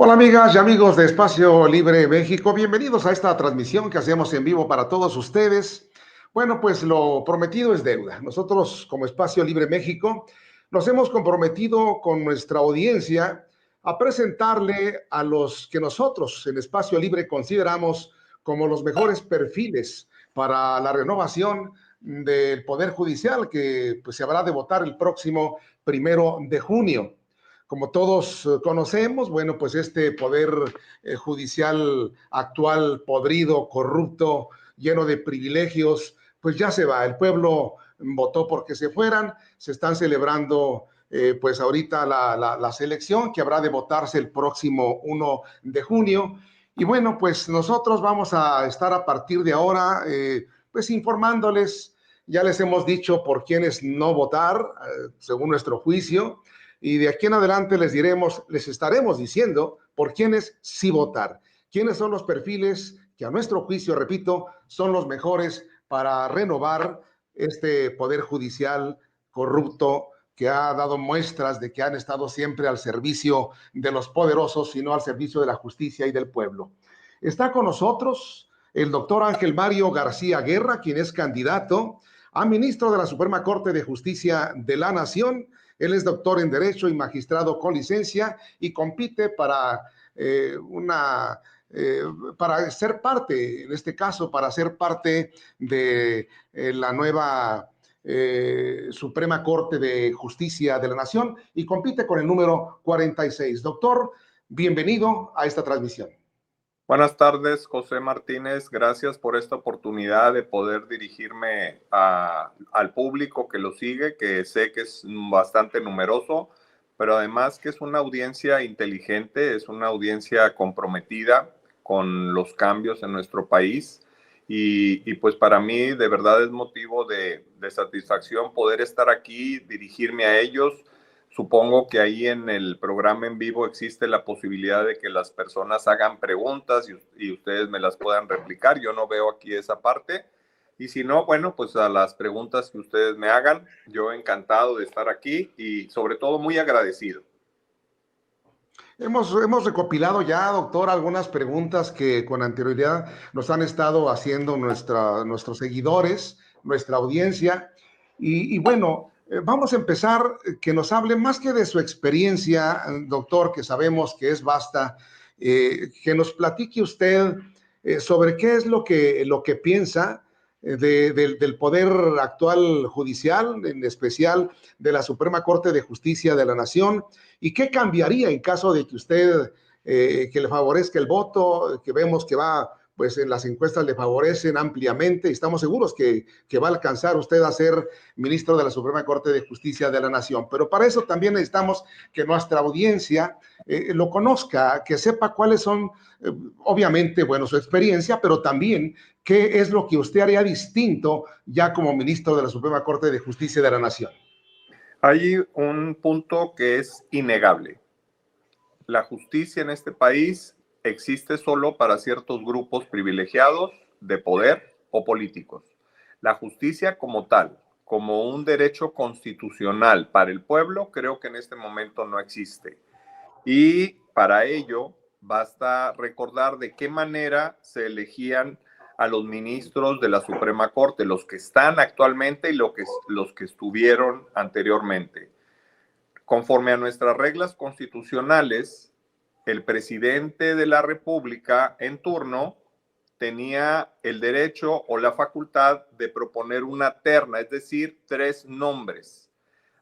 Hola amigas y amigos de Espacio Libre México, bienvenidos a esta transmisión que hacemos en vivo para todos ustedes. Bueno, pues lo prometido es deuda. Nosotros como Espacio Libre México nos hemos comprometido con nuestra audiencia a presentarle a los que nosotros en Espacio Libre consideramos como los mejores perfiles para la renovación del Poder Judicial que pues, se habrá de votar el próximo 1 de junio. Como todos conocemos, bueno, pues este poder judicial actual, podrido, corrupto, lleno de privilegios, pues ya se va. El pueblo votó porque se fueran, se están celebrando pues ahorita la selección que habrá de votarse el próximo 1 de junio. Y bueno, pues nosotros vamos a estar a partir de ahora pues informándoles, ya les hemos dicho por quiénes no votar, según nuestro juicio, y de aquí en adelante les estaremos diciendo por quiénes sí votar, quiénes son los perfiles que a nuestro juicio, repito, son los mejores para renovar este poder judicial corrupto que ha dado muestras de que han estado siempre al servicio de los poderosos y no al servicio de la justicia y del pueblo. Está con nosotros el doctor Ángel Mario García Guerra, quien es candidato a ministro de la Suprema Corte de Justicia de la Nación. Él es doctor en Derecho y magistrado con licencia y compite para ser parte, en este caso, para ser parte de la nueva Suprema Corte de Justicia de la Nación y compite con el número 46. Doctor, bienvenido a esta transmisión. Buenas tardes, José Martínez. Gracias por esta oportunidad de poder dirigirme al público que lo sigue, que sé que es bastante numeroso, pero además que es una audiencia inteligente, es una audiencia comprometida con los cambios en nuestro país. Y pues para mí de verdad es motivo de satisfacción poder estar aquí, dirigirme a ellos. Supongo que ahí en el programa en vivo existe la posibilidad de que las personas hagan preguntas y ustedes me las puedan replicar. Yo no veo aquí esa parte. Y si no, bueno, pues a las preguntas que ustedes me hagan, yo encantado de estar aquí y sobre todo muy agradecido. Hemos recopilado ya, doctor, algunas preguntas que con anterioridad nos han estado haciendo nuestros seguidores, nuestra audiencia. Y bueno, vamos a empezar, que nos hable más que de su experiencia, doctor, que sabemos que es vasta, que nos platique usted sobre qué es lo que piensa del poder actual judicial, en especial de la Suprema Corte de Justicia de la Nación, y qué cambiaría en caso de que usted, que le favorezca el voto, que vemos que va, pues en las encuestas le favorecen ampliamente y estamos seguros que va a alcanzar usted a ser ministro de la Suprema Corte de Justicia de la Nación. Pero para eso también necesitamos que nuestra audiencia lo conozca, que sepa cuáles son, obviamente, bueno, su experiencia, pero también qué es lo que usted haría distinto ya como ministro de la Suprema Corte de Justicia de la Nación. Hay un punto que es innegable. La justicia en este país existe solo para ciertos grupos privilegiados de poder o políticos. La justicia como tal, como un derecho constitucional para el pueblo, creo que en este momento no existe. Y para ello basta recordar de qué manera se elegían a los ministros de la Suprema Corte, los que están actualmente y los que estuvieron anteriormente. Conforme a nuestras reglas constitucionales, el presidente de la República en turno tenía el derecho o la facultad de proponer una terna, es decir, 3 nombres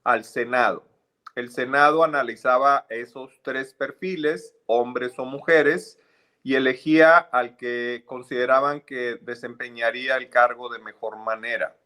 al Senado. El Senado analizaba esos 3 perfiles, hombres o mujeres, y elegía al que consideraban que desempeñaría el cargo de mejor manera.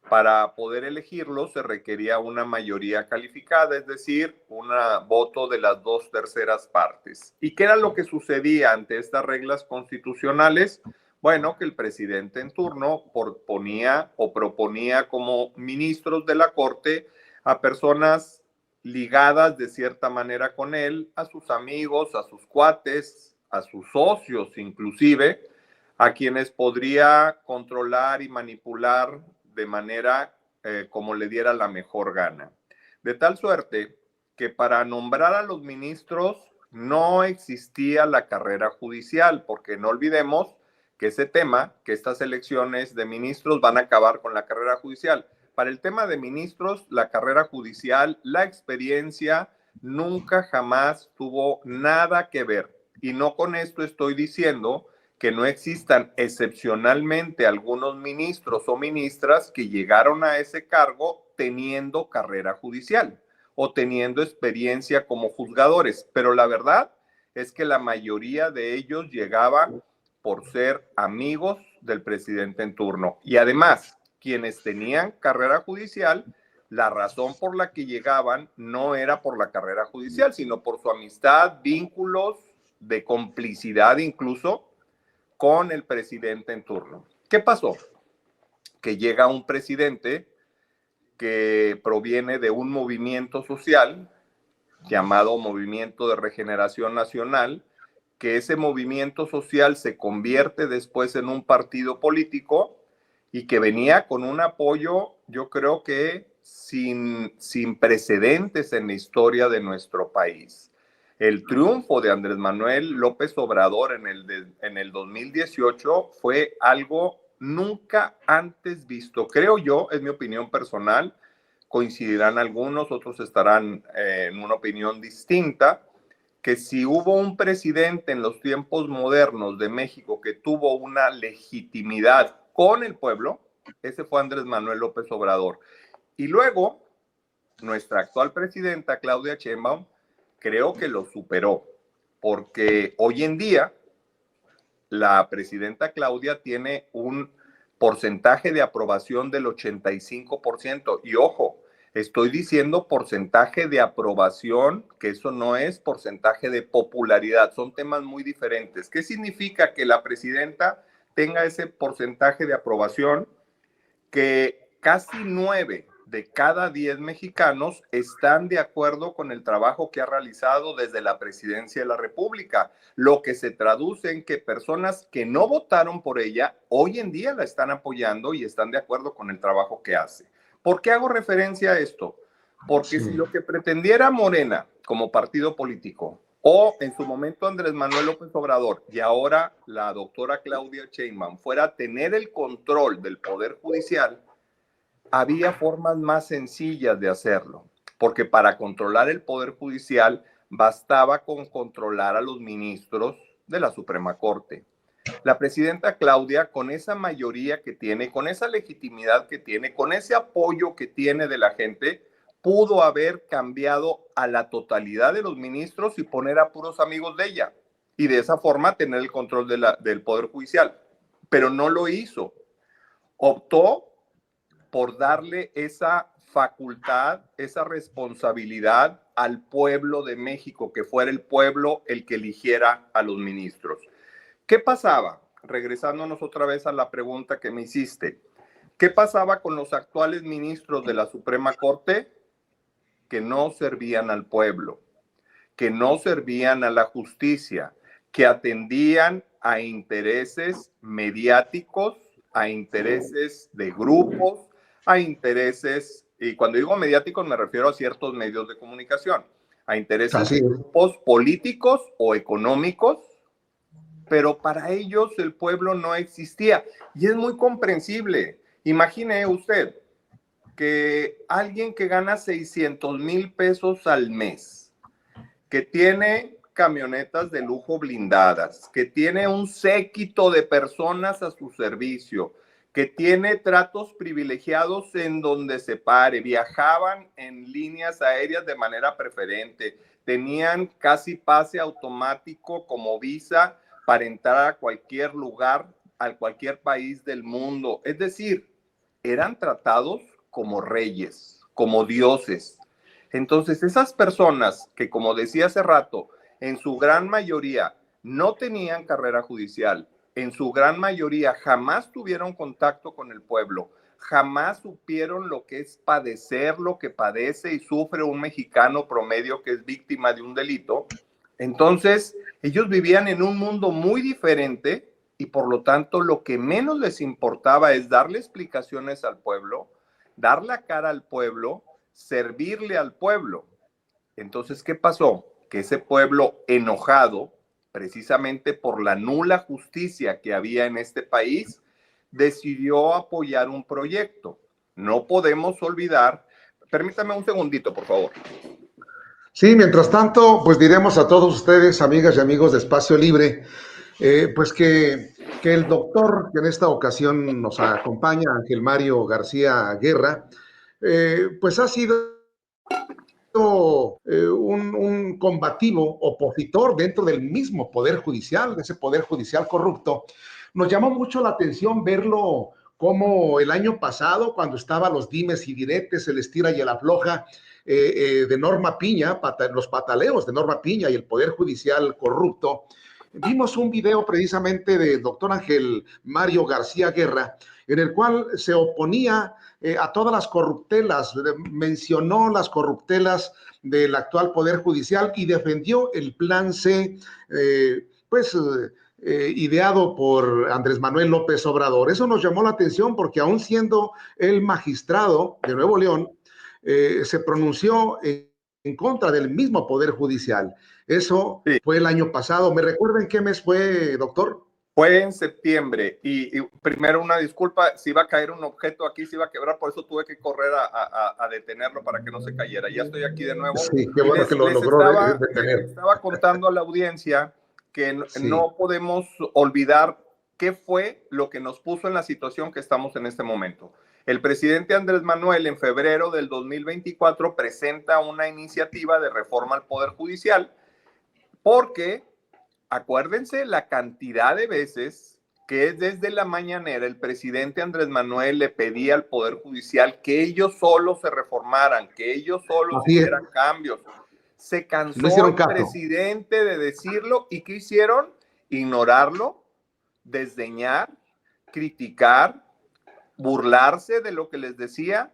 Para poder elegirlo se requería una mayoría calificada, es decir, un voto de las 2/3 partes. ¿Y qué era lo que sucedía ante estas reglas constitucionales? Bueno, que el presidente en turno ponía o proponía como ministros de la Corte a personas ligadas de cierta manera con él, a sus amigos, a sus cuates, a sus socios inclusive, a quienes podría controlar y manipular de manera como le diera la mejor gana. De tal suerte que para nombrar a los ministros no existía la carrera judicial, porque no olvidemos que ese tema, que estas elecciones de ministros van a acabar con la carrera judicial. Para el tema de ministros, la carrera judicial, la experiencia, nunca jamás tuvo nada que ver. Y no con esto estoy diciendo que no existan excepcionalmente algunos ministros o ministras que llegaron a ese cargo teniendo carrera judicial o teniendo experiencia como juzgadores, pero la verdad es que la mayoría de ellos llegaban por ser amigos del presidente en turno. Y además, quienes tenían carrera judicial, la razón por la que llegaban no era por la carrera judicial, sino por su amistad, vínculos de complicidad incluso con el presidente en turno. ¿Qué pasó? Que llega un presidente que proviene de un movimiento social llamado Movimiento de Regeneración Nacional, que ese movimiento social se convierte después en un partido político y que venía con un apoyo, yo creo que sin precedentes en la historia de nuestro país. El triunfo de Andrés Manuel López Obrador en el 2018 fue algo nunca antes visto. Creo yo, es mi opinión personal, coincidirán algunos, otros estarán en una opinión distinta, que si hubo un presidente en los tiempos modernos de México que tuvo una legitimidad con el pueblo, ese fue Andrés Manuel López Obrador. Y luego, nuestra actual presidenta, Claudia Sheinbaum, creo que lo superó, porque hoy en día la presidenta Claudia tiene un porcentaje de aprobación del 85%. Y ojo, estoy diciendo porcentaje de aprobación, que eso no es porcentaje de popularidad, son temas muy diferentes. ¿Qué significa que la presidenta tenga ese porcentaje de aprobación? Que casi 9 de cada 10 mexicanos están de acuerdo con el trabajo que ha realizado desde la presidencia de la República, lo que se traduce en que personas que no votaron por ella hoy en día la están apoyando y están de acuerdo con el trabajo que hace. ¿Por qué hago referencia a esto? Porque si lo que pretendiera Morena como partido político o en su momento Andrés Manuel López Obrador y ahora la doctora Claudia Sheinbaum fuera tener el control del Poder Judicial, había formas más sencillas de hacerlo, porque para controlar el Poder Judicial bastaba con controlar a los ministros de la Suprema Corte. La presidenta Claudia, con esa mayoría que tiene, con esa legitimidad que tiene, con ese apoyo que tiene de la gente, pudo haber cambiado a la totalidad de los ministros y poner a puros amigos de ella, y de esa forma tener el control del Poder Judicial. Pero no lo hizo. Optó por darle esa facultad, esa responsabilidad al pueblo de México, que fuera el pueblo el que eligiera a los ministros. ¿Qué pasaba? Regresándonos otra vez a la pregunta que me hiciste. ¿Qué pasaba con los actuales ministros de la Suprema Corte? Que no servían al pueblo, que no servían a la justicia, que atendían a intereses mediáticos, a intereses de grupos, a intereses, y cuando digo mediáticos me refiero a ciertos medios de comunicación, a intereses de grupos políticos o económicos, pero para ellos el pueblo no existía. Y es muy comprensible. Imagine usted que alguien que gana 600,000 pesos al mes, que tiene camionetas de lujo blindadas, que tiene un séquito de personas a su servicio, que tiene tratos privilegiados en donde se pare, viajaban en líneas aéreas de manera preferente, tenían casi pase automático como visa para entrar a cualquier lugar, a cualquier país del mundo. Es decir, eran tratados como reyes, como dioses. Entonces, esas personas que, como decía hace rato, en su gran mayoría no tenían carrera judicial, en su gran mayoría jamás tuvieron contacto con el pueblo, jamás supieron lo que es padecer, lo que padece y sufre un mexicano promedio que es víctima de un delito. Entonces, ellos vivían en un mundo muy diferente y por lo tanto lo que menos les importaba es darle explicaciones al pueblo, dar la cara al pueblo, servirle al pueblo. Entonces, ¿qué pasó? que ese pueblo enojado, precisamente por la nula justicia que había en este país, decidió apoyar un proyecto. No podemos olvidar, permítame un segundito, por favor. Sí, mientras tanto, pues diremos a todos ustedes, amigas y amigos de Espacio Libre, pues que el doctor que en esta ocasión nos acompaña, Ángel Mario García Guerra, pues ha sido un combativo opositor dentro del mismo Poder Judicial, de ese Poder Judicial corrupto. Nos llamó mucho la atención verlo como el año pasado, cuando estaban los dimes y diretes, el estira y el afloja de Norma Piña, los pataleos de Norma Piña y el Poder Judicial corrupto. Vimos un video precisamente del doctor Ángel Mario García Guerra, en el cual se oponía a todas las corruptelas, mencionó las corruptelas del actual Poder Judicial y defendió el Plan C, ideado por Andrés Manuel López Obrador. Eso nos llamó la atención porque aún siendo el magistrado de Nuevo León, se pronunció en contra del mismo Poder Judicial. Eso Sí. fue el año pasado. ¿Me recuerdan qué mes fue, doctor? Fue en septiembre y primero una disculpa, si iba a caer un objeto aquí, se iba a quebrar, por eso tuve que correr a detenerlo para que no se cayera. Ya estoy aquí de nuevo. Sí, qué bueno que lo logró detener. Estaba contando a la audiencia que Sí. no podemos olvidar qué fue lo que nos puso en la situación que estamos en este momento. El presidente Andrés Manuel en febrero del 2024 presenta una iniciativa de reforma al Poder Judicial porque acuérdense la cantidad de veces que desde la mañanera el presidente Andrés Manuel le pedía al Poder Judicial que ellos solos se reformaran, que ellos solos hicieran cambios. Se cansó el presidente de decirlo y ¿qué hicieron? Ignorarlo, desdeñar, criticar, burlarse de lo que les decía.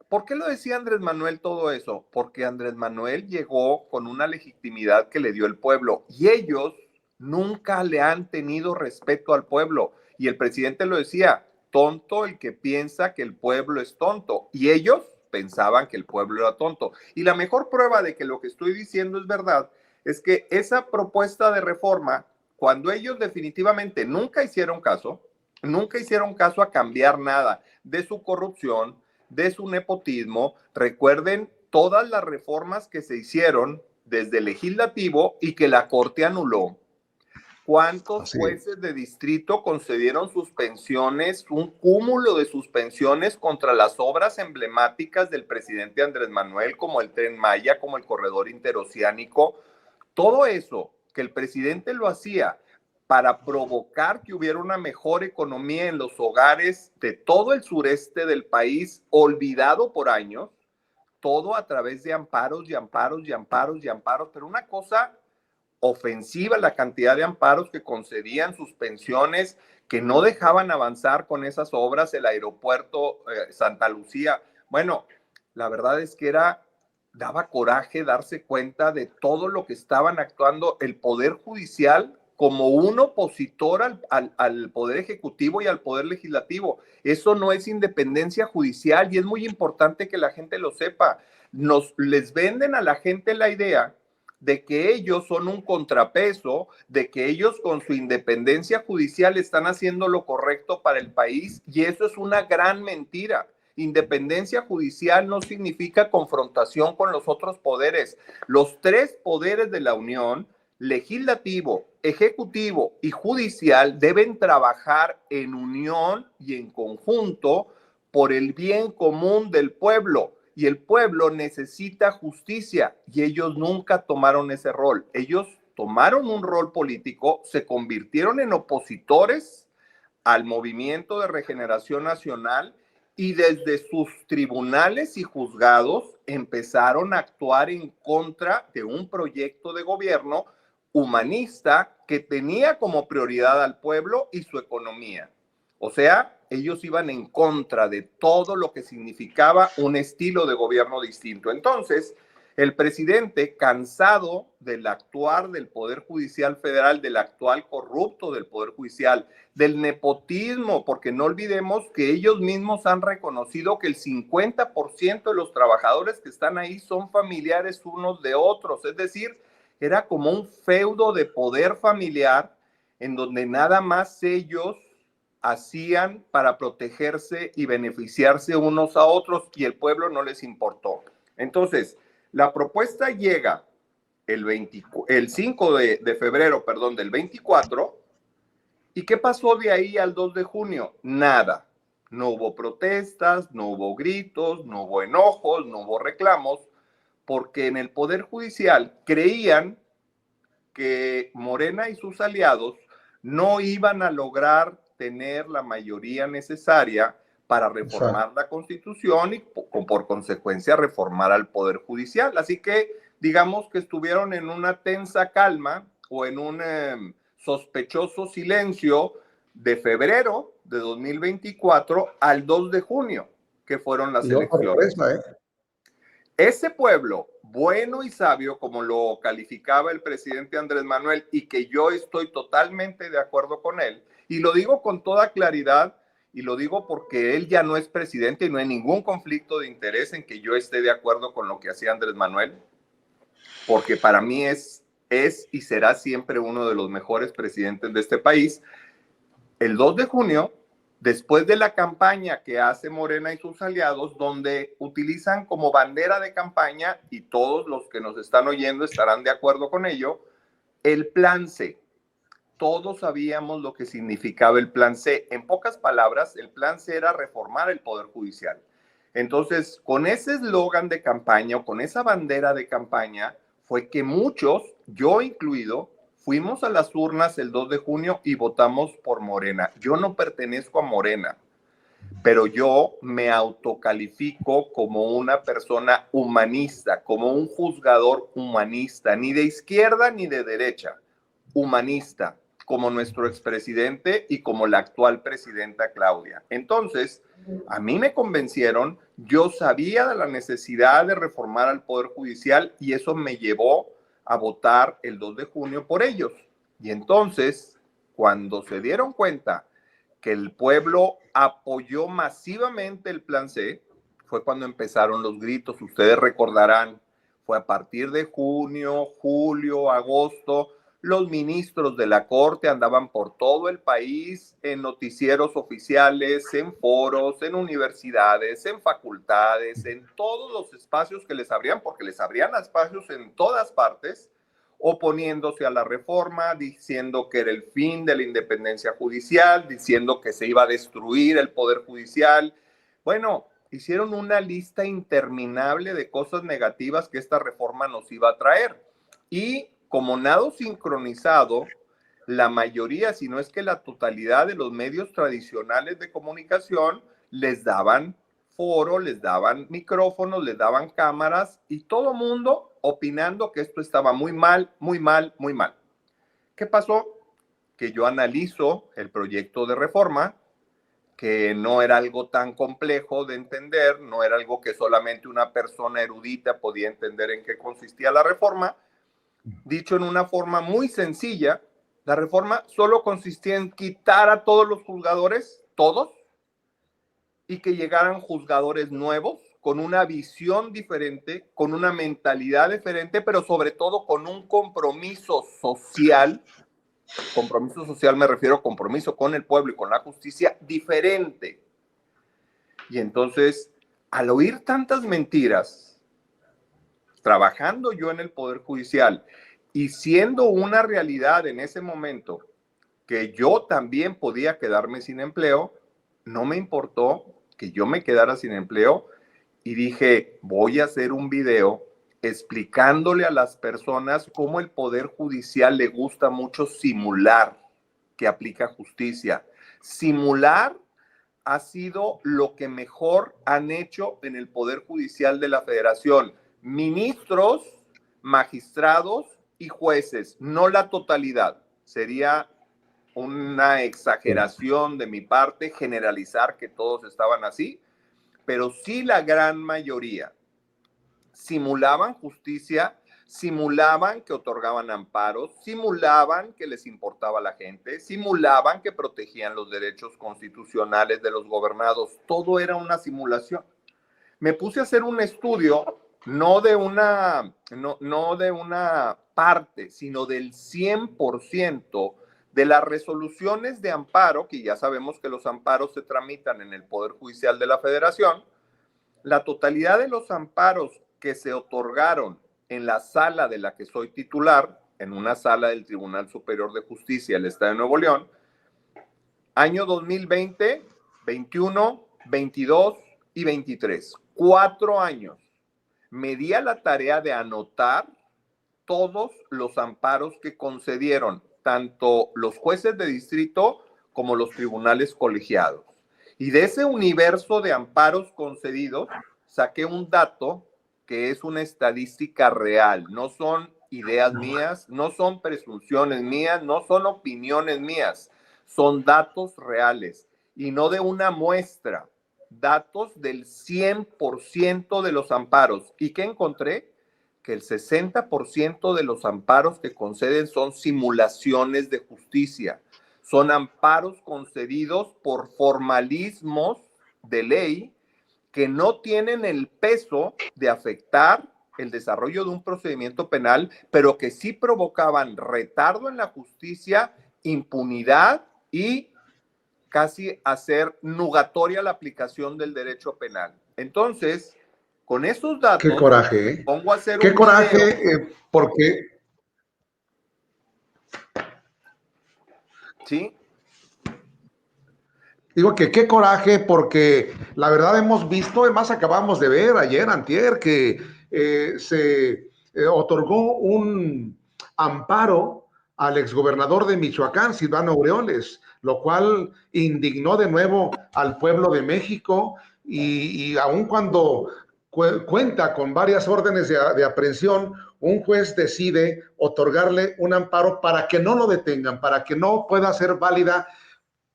¿Por qué lo decía Andrés Manuel todo eso? Porque Andrés Manuel llegó con una legitimidad que le dio el pueblo y ellos nunca le han tenido respeto al pueblo. Y el presidente lo decía, tonto el que piensa que el pueblo es tonto. Y ellos pensaban que el pueblo era tonto. Y la mejor prueba de que lo que estoy diciendo es verdad es que esa propuesta de reforma, cuando ellos definitivamente nunca hicieron caso a cambiar nada de su corrupción, de su nepotismo. Recuerden todas las reformas que se desde el legislativo y que la Corte anuló. ¿Cuántos jueces de distrito concedieron suspensiones, un cúmulo de suspensiones contra las obras emblemáticas del presidente Andrés Manuel, como el Tren Maya, como el corredor interoceánico? Todo eso que el presidente lo hacía para provocar que hubiera una mejor economía en los hogares de todo el sureste del país, olvidado por años, todo a través de amparos y amparos y amparos y amparos, pero una cosa ofensiva la cantidad de amparos que concedían, suspensiones que no dejaban avanzar con esas obras, el aeropuerto Santa Lucía. Bueno, la verdad es que daba coraje darse cuenta de todo lo que estaban actuando el Poder Judicial como un opositor al Poder Ejecutivo y al Poder Legislativo. Eso no es independencia judicial y es muy importante que la gente lo sepa. Les venden a la gente la idea de que ellos son un contrapeso, de que ellos con su independencia judicial están haciendo lo correcto para el país y eso es una gran mentira. Independencia judicial no significa confrontación con los otros poderes. Los tres poderes de la Unión, legislativo, ejecutivo y judicial, deben trabajar en unión y en conjunto por el bien común del pueblo. Y el pueblo necesita justicia y ellos nunca tomaron ese rol. Ellos tomaron un rol político, se convirtieron en opositores al Movimiento de Regeneración Nacional y desde sus tribunales y juzgados empezaron a actuar en contra de un proyecto de gobierno humanista que tenía como prioridad al pueblo y su economía. O sea, ellos iban en contra de todo lo que significaba un estilo de gobierno distinto. Entonces, el presidente, cansado del actuar del Poder Judicial Federal, del actual corrupto del Poder Judicial, del nepotismo, porque no olvidemos que ellos mismos han reconocido que el 50% de los trabajadores que están ahí son familiares unos de otros, es decir, era como un feudo de poder familiar en donde nada más ellos hacían para protegerse y beneficiarse unos a otros y el pueblo no les importó. Entonces, la propuesta llega el 5 de febrero, perdón, del 24. ¿Y qué pasó de ahí al 2 de junio? Nada. No hubo protestas, no hubo gritos, no hubo enojos, no hubo reclamos, porque en el Poder Judicial creían que Morena y sus aliados no iban a lograr tener la mayoría necesaria para reformar la Constitución y por consecuencia reformar al Poder Judicial. Así que digamos que estuvieron en una tensa calma o en un sospechoso silencio de febrero de 2024 al 2 de junio, que fueron las elecciones. Ese pueblo, bueno y sabio, como lo calificaba el presidente Andrés Manuel, y que yo estoy totalmente de acuerdo con él, y lo digo con toda claridad, y lo digo porque él ya no es presidente y no hay ningún conflicto de interés en que yo esté de acuerdo con lo que hacía Andrés Manuel, porque para mí es y será siempre uno de los mejores presidentes de este país. El 2 de junio, después de la campaña que hace Morena y sus aliados, donde utilizan como bandera de campaña, y todos los que nos están oyendo estarán de acuerdo con ello, el Plan C. Todos sabíamos lo que significaba el Plan C. En pocas palabras, el Plan C era reformar el Poder Judicial. Entonces, con ese eslogan de campaña o con esa bandera de campaña, fue que muchos, yo incluido, fuimos a las urnas el 2 de junio y votamos por Morena. Yo no pertenezco a Morena, pero yo me autocalifico como una persona humanista, como un juzgador humanista, ni de izquierda ni de derecha, humanista, como nuestro expresidente y como la actual presidenta Claudia. Entonces, a mí me convencieron, yo sabía de la necesidad de reformar al Poder Judicial y eso me llevó a votar el 2 de junio por ellos. Y entonces, cuando se dieron cuenta que el pueblo apoyó masivamente el Plan C, fue cuando empezaron los gritos. Ustedes recordarán, fue a partir de junio, julio, agosto, los ministros de la Corte andaban por todo el país en noticieros oficiales, en foros, en universidades, en facultades, en todos los espacios que les abrían, porque les abrían espacios en todas partes, oponiéndose a la reforma, diciendo que era el fin de la independencia judicial, diciendo que se iba a destruir el Poder Judicial. Bueno, hicieron una lista interminable de cosas negativas que esta reforma nos iba a traer. Y como nado sincronizado, la mayoría, si no es que la totalidad de los medios tradicionales de comunicación les daban foro, les daban micrófonos, les daban cámaras y todo mundo opinando que esto estaba muy mal, muy mal, muy mal. ¿Qué pasó? Que yo analizo el proyecto de reforma, que no era algo tan complejo de entender, no era algo que solamente una persona erudita podía entender en qué consistía la reforma. Dicho en una forma muy sencilla, la reforma solo consistía en quitar a todos los juzgadores, todos, y que llegaran juzgadores nuevos, con una visión diferente, con una mentalidad diferente, pero sobre todo con un compromiso social. Compromiso social me refiero a compromiso con el pueblo y con la justicia diferente. Y entonces, al oír tantas mentiras, trabajando yo en el Poder Judicial y siendo una realidad en ese momento que yo también podía quedarme sin empleo, no me importó que yo me quedara sin empleo y dije, voy a hacer un video explicándole a las personas cómo el Poder Judicial le gusta mucho simular que aplica justicia. Simular ha sido lo que mejor han hecho en el Poder Judicial de la Federación. Ministros, magistrados y jueces, no la totalidad. Sería una exageración de mi parte generalizar que todos estaban así, pero sí la gran mayoría simulaban justicia, simulaban que otorgaban amparos, simulaban que les importaba a la gente, simulaban que protegían los derechos constitucionales de los gobernados. Todo era una simulación. Me puse a hacer un estudio no de una parte, sino del 100% de las resoluciones de amparo, que ya sabemos que los amparos se tramitan en el Poder Judicial de la Federación. La totalidad de los amparos que se otorgaron en la sala de la que soy titular, en una sala del Tribunal Superior de Justicia del Estado de Nuevo León, año 2020, 21, 22 y 23, 4 años. Me di a la tarea de anotar todos los amparos que concedieron tanto los jueces de distrito como los tribunales colegiados. Y de ese universo de amparos concedidos, saqué un dato que es una estadística real. No son ideas mías, no son presunciones mías, no son opiniones mías. Son datos reales y no de una muestra. Datos del 100% de los amparos. ¿Y qué encontré? Que el 60% de los amparos que conceden son simulaciones de justicia. Son amparos concedidos por formalismos de ley que no tienen el peso de afectar el desarrollo de un procedimiento penal, pero que sí provocaban retardo en la justicia, impunidad y casi hacer nugatoria la aplicación del derecho penal. Entonces, con esos datos, qué coraje, ¿eh? pongo a hacer qué un coraje, video. porque... ¿Sí? Digo que qué coraje, porque la verdad hemos visto, además acabamos de ver ayer, antier, que se otorgó un amparo al exgobernador de Michoacán, Silvano Aureoles, lo cual indignó de nuevo al pueblo de México y aun cuando cuenta con varias órdenes de aprehensión, un juez decide otorgarle un amparo para que no lo detengan, para que no pueda ser válida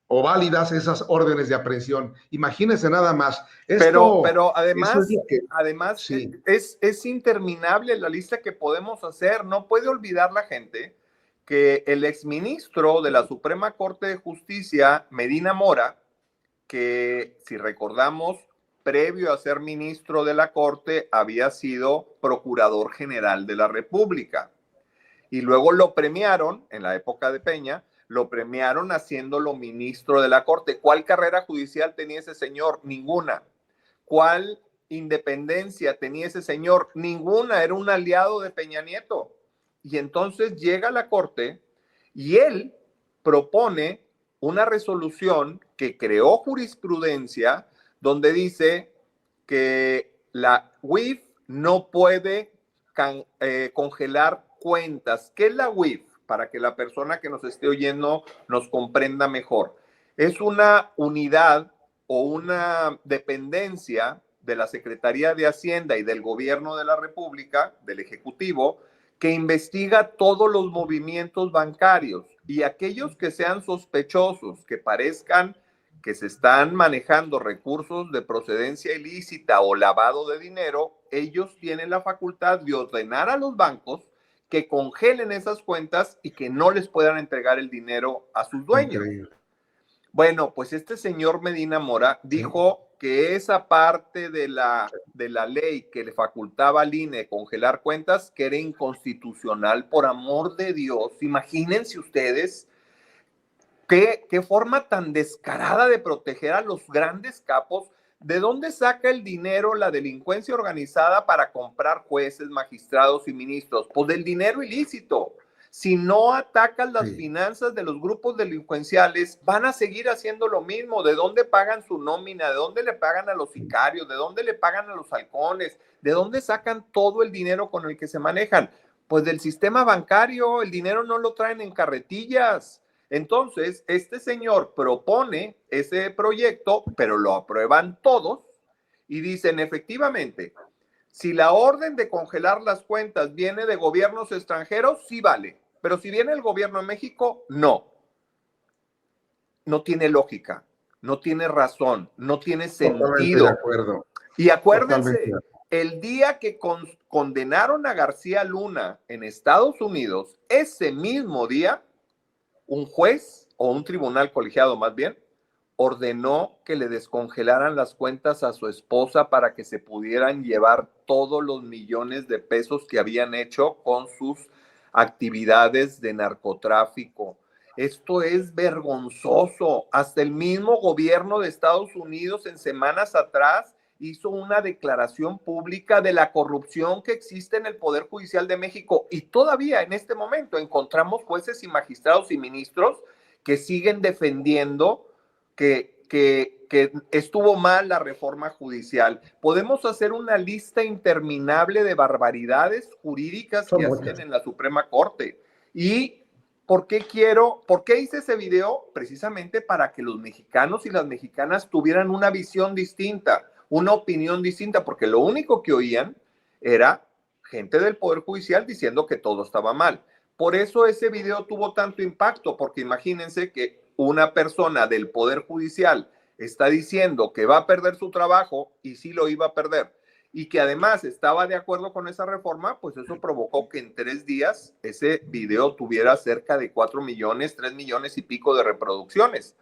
o válidas esas órdenes de aprehensión. Imagínense nada más. Pero Eso es además, lo que... además Sí. es interminable la lista que podemos hacer. No puede olvidar la gente que el exministro de la Suprema Corte de Justicia, Medina Mora, que si recordamos, previo a ser ministro de la Corte, había sido Procurador General de la República. Y luego lo premiaron, en la época de Peña, lo premiaron haciéndolo ministro de la Corte. ¿Cuál carrera judicial tenía ese señor? Ninguna. ¿Cuál independencia tenía ese señor? Ninguna. Era un aliado de Peña Nieto. Y entonces llega a la Corte y él propone una resolución que creó jurisprudencia donde dice que la UIF no puede congelar cuentas. ¿Qué es la UIF? Para que la persona que nos esté oyendo nos comprenda mejor. Es una unidad o una dependencia de la Secretaría de Hacienda y del Gobierno de la República, del Ejecutivo, que investiga todos los movimientos bancarios y aquellos que sean sospechosos, que parezcan que se están manejando recursos de procedencia ilícita o lavado de dinero, ellos tienen la facultad de ordenar a los bancos que congelen esas cuentas y que no les puedan entregar el dinero a sus dueños. Increíble. Bueno, pues este señor Medina Mora dijo que esa parte de la ley que le facultaba al INE congelar cuentas, que era inconstitucional. Por amor de Dios, imagínense ustedes qué forma tan descarada de proteger a los grandes capos. ¿De dónde saca el dinero la delincuencia organizada para comprar jueces, magistrados y ministros? Pues del dinero ilícito. Si no atacan las finanzas de los grupos delincuenciales, van a seguir haciendo lo mismo. ¿De dónde pagan su nómina? ¿De dónde le pagan a los sicarios? ¿De dónde le pagan a los halcones? ¿De dónde sacan todo el dinero con el que se manejan? Pues del sistema bancario. El dinero no lo traen en carretillas. Entonces, este señor propone ese proyecto, pero lo aprueban todos y dicen, efectivamente, si la orden de congelar las cuentas viene de gobiernos extranjeros, sí vale. Pero si viene el gobierno de México, no. No tiene lógica, no tiene razón, no tiene sentido. Totalmente de acuerdo. Y acuérdense, el día que condenaron a García Luna en Estados Unidos, ese mismo día, un juez o un tribunal colegiado más bien, ordenó que le descongelaran las cuentas a su esposa para que se pudieran llevar todos los millones de pesos que habían hecho con sus actividades de narcotráfico. Esto es vergonzoso. Hasta el mismo gobierno de Estados Unidos en semanas atrás hizo una declaración pública de la corrupción que existe en el Poder Judicial de México, y todavía en este momento encontramos jueces y magistrados y ministros que siguen defendiendo que estuvo mal la reforma judicial. Podemos hacer una lista interminable de barbaridades jurídicas que hacen en la Suprema Corte. ¿Y por qué hice ese video? Precisamente para que los mexicanos y las mexicanas tuvieran una visión distinta, una opinión distinta, porque lo único que oían era gente del Poder Judicial diciendo que todo estaba mal. Por eso ese video tuvo tanto impacto, porque imagínense que una persona del Poder Judicial está diciendo que va a perder su trabajo, y sí lo iba a perder, y que además estaba de acuerdo con esa reforma, pues eso provocó que en 3 días ese video tuviera cerca de 4 millones, 3 millones y pico de reproducciones.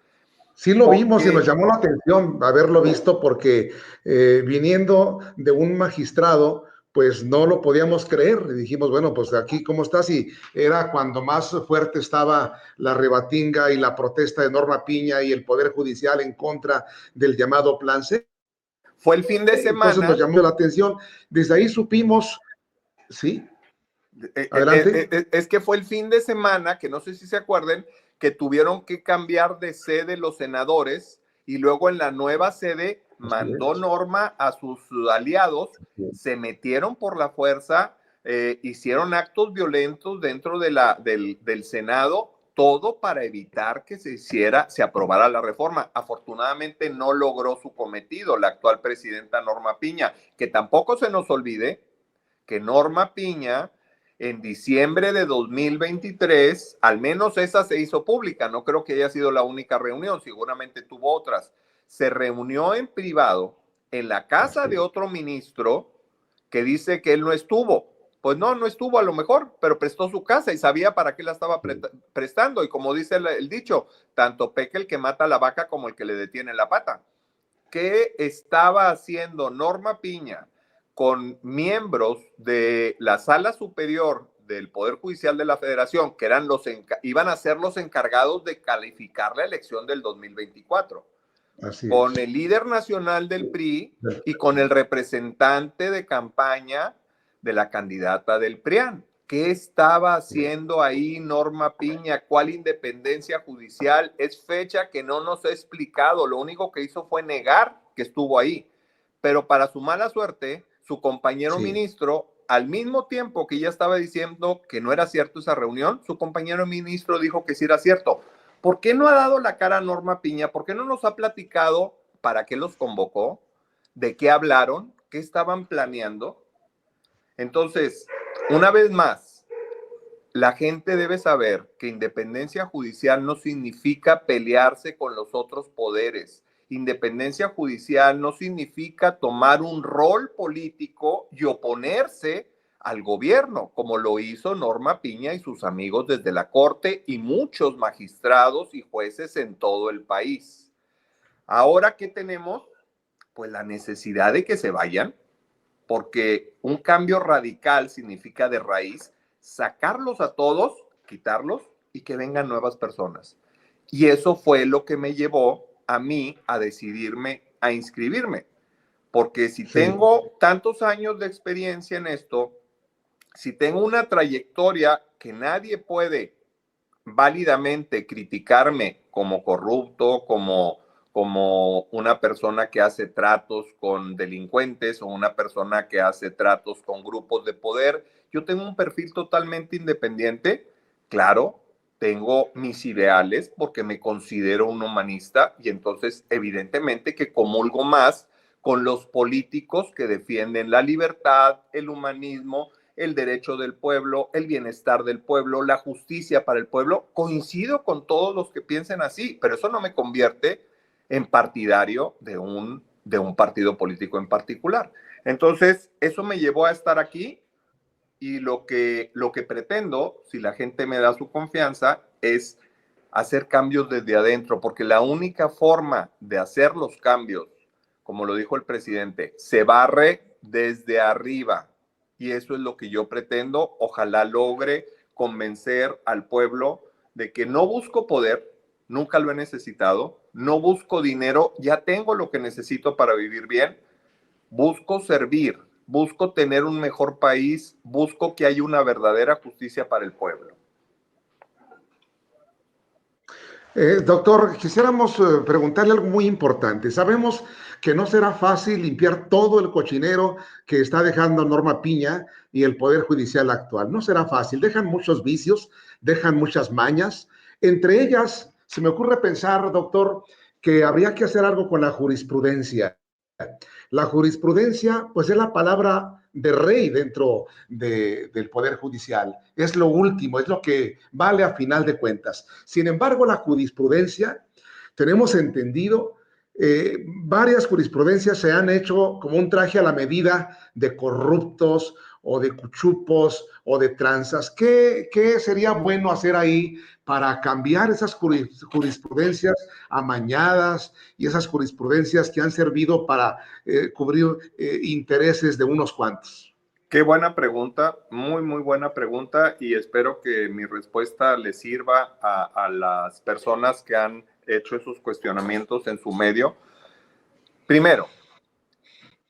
Sí lo vimos y nos llamó la atención haberlo visto porque viniendo de un magistrado, pues no lo podíamos creer. Y dijimos, bueno, pues aquí, ¿cómo estás? Y era cuando más fuerte estaba la rebatinga y la protesta de Norma Piña y el Poder Judicial en contra del llamado Plan C. Fue el fin de semana. Entonces nos llamó la atención. Desde ahí supimos, ¿sí? Adelante. Es que fue el fin de semana, que no sé si se acuerden, que tuvieron que cambiar de sede los senadores, y luego en la nueva sede mandó Norma a sus aliados, se metieron por la fuerza, hicieron actos violentos dentro de del Senado, todo para evitar que se aprobara la reforma. Afortunadamente no logró su cometido la actual presidenta Norma Piña, que tampoco se nos olvide que Norma Piña en diciembre de 2023, al menos esa se hizo pública, no creo que haya sido la única reunión, seguramente tuvo otras, se reunió en privado en la casa de otro ministro que dice que él no estuvo. Pues no estuvo a lo mejor, pero prestó su casa y sabía para qué la estaba prestando. Y como dice el dicho, tanto peca el que mata a la vaca como el que le detiene la pata. ¿Qué estaba haciendo Norma Piña con miembros de la Sala Superior del Poder Judicial de la Federación, que eran iban a ser los encargados de calificar la elección del 2024? Con el líder nacional del PRI y con el representante de campaña de la candidata del PRIAN. ¿Qué estaba haciendo ahí Norma Piña? ¿Cuál independencia judicial? Es fecha que no nos ha explicado. Lo único que hizo fue negar que estuvo ahí. Pero para su mala suerte, su compañero ministro, al mismo tiempo que ella estaba diciendo que no era cierto esa reunión, su compañero ministro dijo que sí era cierto. ¿Por qué no ha dado la cara a Norma Piña? ¿Por qué no nos ha platicado para qué los convocó? ¿De qué hablaron? ¿Qué estaban planeando? Entonces, una vez más, la gente debe saber que independencia judicial no significa pelearse con los otros poderes. Independencia judicial no significa tomar un rol político y oponerse al gobierno, como lo hizo Norma Piña y sus amigos desde la Corte y muchos magistrados y jueces en todo el país. Ahora, ¿qué tenemos? Pues la necesidad de que se vayan, porque un cambio radical significa de raíz sacarlos a todos, quitarlos y que vengan nuevas personas. Y eso fue lo que me llevó a mí a decidirme a inscribirme, porque si tengo tantos años de experiencia en esto, si tengo una trayectoria que nadie puede válidamente criticarme como corrupto, como una persona que hace tratos con delincuentes o una persona que hace tratos con grupos de poder, yo tengo un perfil totalmente independiente. Claro, tengo mis ideales porque me considero un humanista, y entonces evidentemente que comulgo más con los políticos que defienden la libertad, el humanismo, el derecho del pueblo, el bienestar del pueblo, la justicia para el pueblo. Coincido con todos los que piensen así, pero eso no me convierte en partidario de un partido político en particular. Entonces, eso me llevó a estar aquí, y lo que pretendo, si la gente me da su confianza, es hacer cambios desde adentro, porque la única forma de hacer los cambios, como lo dijo el presidente, se barre desde arriba. Y eso es lo que yo pretendo. Ojalá logre convencer al pueblo de que no busco poder, nunca lo he necesitado, no busco dinero, ya tengo lo que necesito para vivir bien, busco servir, busco tener un mejor país, busco que haya una verdadera justicia para el pueblo. Doctor, quisiéramos preguntarle algo muy importante. Sabemos que no será fácil limpiar todo el cochinero que está dejando Norma Piña y el Poder Judicial actual. No será fácil. Dejan muchos vicios, dejan muchas mañas. Entre ellas, se me ocurre pensar, doctor, que habría que hacer algo con la jurisprudencia. La jurisprudencia, pues es la palabra de rey dentro del Poder Judicial. Es lo último, es lo que vale a final de cuentas. Sin embargo, la jurisprudencia, tenemos entendido, varias jurisprudencias se han hecho como un traje a la medida de corruptos o de cuchupos o de tranzas. ¿Qué sería bueno hacer ahí para cambiar esas jurisprudencias amañadas y esas jurisprudencias que han servido para cubrir intereses de unos cuantos? Qué buena pregunta, muy, muy buena pregunta, y espero que mi respuesta le sirva a las personas que han hecho esos cuestionamientos en su medio. Primero,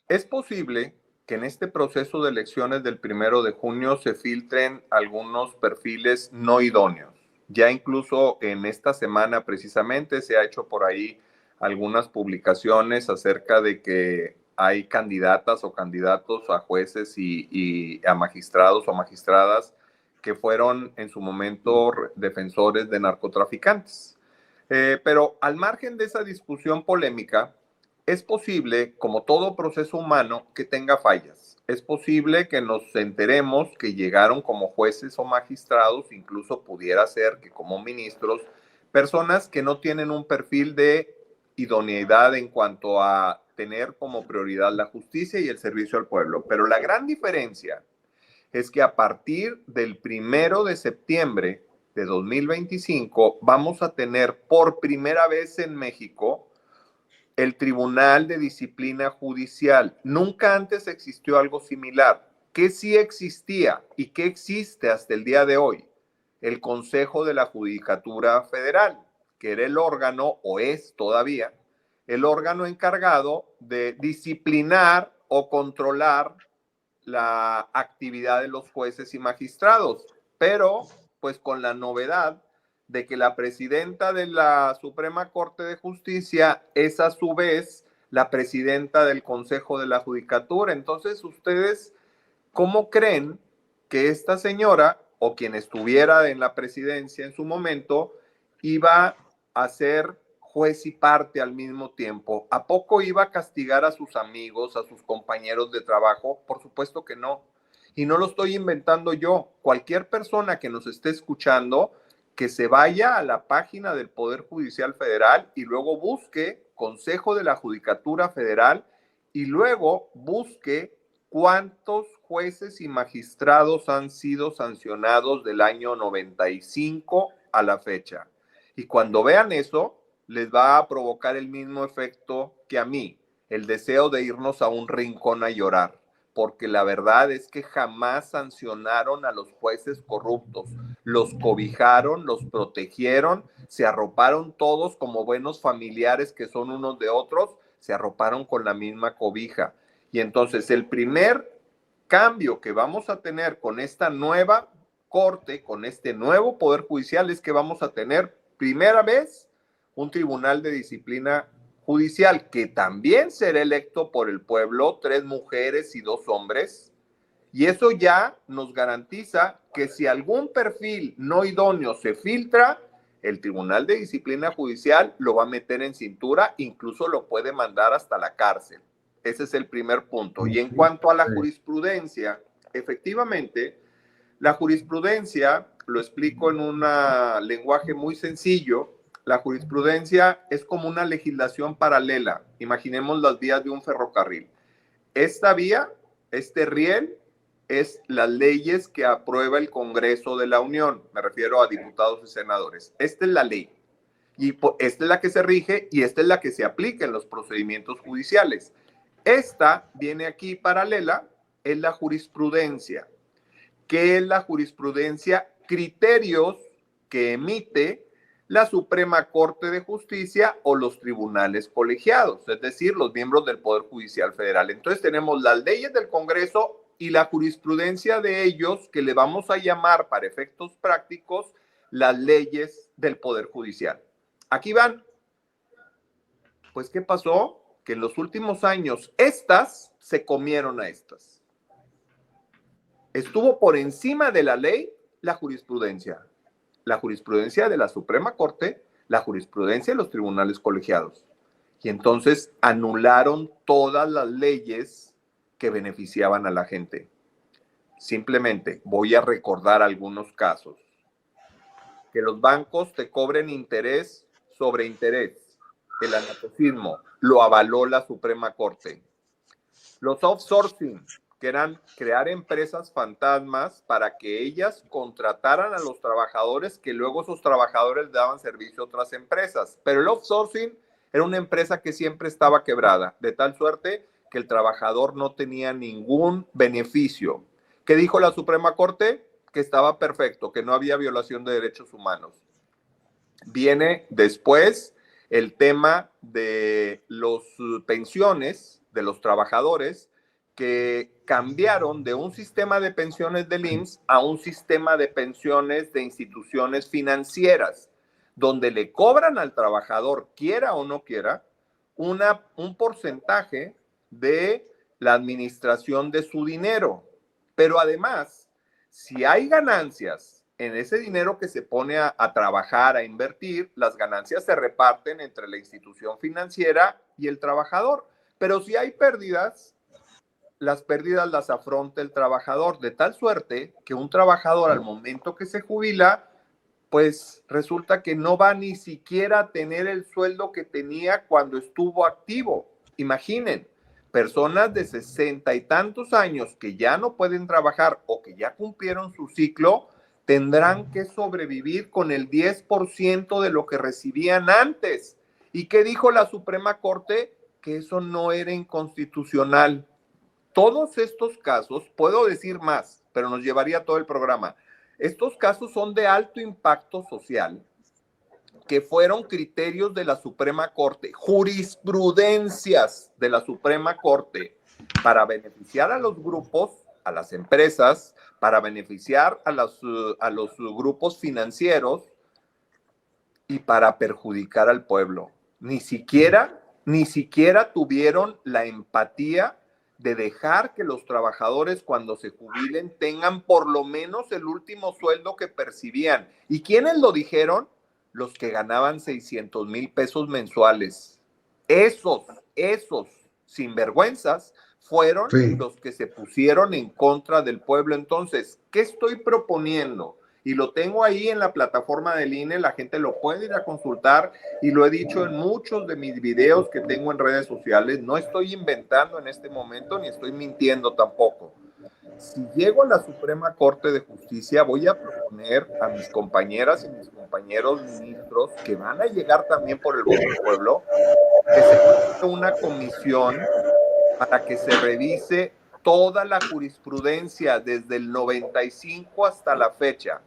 es posible que en este proceso de elecciones del 1 de junio se filtren algunos perfiles no idóneos. Ya incluso en esta semana precisamente se ha hecho por ahí algunas publicaciones acerca de que hay candidatas o candidatos a jueces y a magistrados o magistradas que fueron en su momento defensores de narcotraficantes. Pero al margen de esa discusión polémica, es posible, como todo proceso humano, que tenga fallas. Es posible que nos enteremos que llegaron como jueces o magistrados, incluso pudiera ser que como ministros, personas que no tienen un perfil de idoneidad en cuanto a tener como prioridad la justicia y el servicio al pueblo. Pero la gran diferencia es que a partir del 1 de septiembre de 2025 vamos a tener por primera vez en México el Tribunal de Disciplina Judicial. Nunca antes existió algo similar. ¿Qué sí existía y qué existe hasta el día de hoy? El Consejo de la Judicatura Federal, que era el órgano, o es todavía, el órgano encargado de disciplinar o controlar la actividad de los jueces y magistrados, pero pues con la novedad de que la presidenta de la Suprema Corte de Justicia es a su vez la presidenta del Consejo de la Judicatura. Entonces, ¿ustedes cómo creen que esta señora o quien estuviera en la presidencia en su momento iba a ser juez y parte al mismo tiempo? ¿A poco iba a castigar a sus amigos, a sus compañeros de trabajo? Por supuesto que no. Y no lo estoy inventando yo. Cualquier persona que nos esté escuchando, que se vaya a la página del Poder Judicial Federal y luego busque Consejo de la Judicatura Federal y luego busque cuántos jueces y magistrados han sido sancionados del año 95 a la fecha. Y cuando vean eso, les va a provocar el mismo efecto que a mí, el deseo de irnos a un rincón a llorar, porque la verdad es que jamás sancionaron a los jueces corruptos, los cobijaron, los protegieron, se arroparon todos como buenos familiares que son unos de otros, se arroparon con la misma cobija. Y entonces el primer cambio que vamos a tener con esta nueva corte, con este nuevo poder judicial, es que vamos a tener primera vez un tribunal de disciplina judicial que también será electo por el pueblo, 3 mujeres y 2 hombres, y eso ya nos garantiza que si algún perfil no idóneo se filtra, el Tribunal de Disciplina Judicial lo va a meter en cintura, incluso lo puede mandar hasta la cárcel. Ese es el primer punto. Y en cuanto a la jurisprudencia, efectivamente, la jurisprudencia, lo explico en un lenguaje muy sencillo, la jurisprudencia es como una legislación paralela. Imaginemos las vías de un ferrocarril. Esta vía, este riel, es las leyes que aprueba el Congreso de la Unión. Me refiero a diputados y senadores. Esta es la ley. Y esta es la que se rige y esta es la que se aplica en los procedimientos judiciales. Esta viene aquí paralela, es la jurisprudencia. ¿Qué es la jurisprudencia? Criterios que emite la Suprema Corte de Justicia o los tribunales colegiados, es decir, los miembros del Poder Judicial Federal. Entonces tenemos las leyes del Congreso y la jurisprudencia de ellos, que le vamos a llamar para efectos prácticos las leyes del Poder Judicial. Aquí van. Pues, ¿qué pasó? Que en los últimos años estas se comieron a estas. Estuvo por encima de la ley la jurisprudencia de la Suprema Corte, la jurisprudencia de los tribunales colegiados. Y entonces anularon todas las leyes que beneficiaban a la gente. Simplemente voy a recordar algunos casos. Que los bancos te cobren interés sobre interés. El anatocismo lo avaló la Suprema Corte. Los outsourcing, que eran crear empresas fantasmas para que ellas contrataran a los trabajadores, que luego esos trabajadores daban servicio a otras empresas. Pero el outsourcing era una empresa que siempre estaba quebrada, de tal suerte que el trabajador no tenía ningún beneficio. ¿Qué dijo la Suprema Corte? Que estaba perfecto, que no había violación de derechos humanos. Viene después el tema de las pensiones de los trabajadores, que cambiaron de un sistema de pensiones del IMSS a un sistema de pensiones de instituciones financieras, donde le cobran al trabajador, quiera o no quiera, un porcentaje de la administración de su dinero. Pero además, si hay ganancias en ese dinero que se pone a trabajar, a invertir, las ganancias se reparten entre la institución financiera y el trabajador. Pero si hay pérdidas, las pérdidas las afronta el trabajador, de tal suerte que un trabajador al momento que se jubila, pues resulta que no va ni siquiera a tener el sueldo que tenía cuando estuvo activo. Imaginen, personas de 60 y tantos años que ya no pueden trabajar o que ya cumplieron su ciclo, tendrán que sobrevivir con el 10% de lo que recibían antes. ¿Y qué dijo la Suprema Corte? Que eso no era inconstitucional. Todos estos casos, puedo decir más, pero nos llevaría todo el programa. Estos casos son de alto impacto social, que fueron criterios de la Suprema Corte, jurisprudencias de la Suprema Corte, para beneficiar a los grupos, a las empresas, para beneficiar a los grupos financieros y para perjudicar al pueblo. Ni siquiera tuvieron la empatía de dejar que los trabajadores cuando se jubilen tengan por lo menos el último sueldo que percibían. ¿Y quiénes lo dijeron? Los que ganaban 600,000 pesos mensuales. Esos sinvergüenzas fueron los que se pusieron en contra del pueblo. Entonces, ¿qué estoy proponiendo? Y lo tengo ahí en la plataforma del INE, la gente lo puede ir a consultar y lo he dicho en muchos de mis videos que tengo en redes sociales. No estoy inventando en este momento ni estoy mintiendo tampoco. Si llego a la Suprema Corte de Justicia, voy a proponer a mis compañeras y mis compañeros ministros, que van a llegar también por el voto del pueblo, que se cree una comisión para que se revise toda la jurisprudencia desde el 95 hasta la fecha.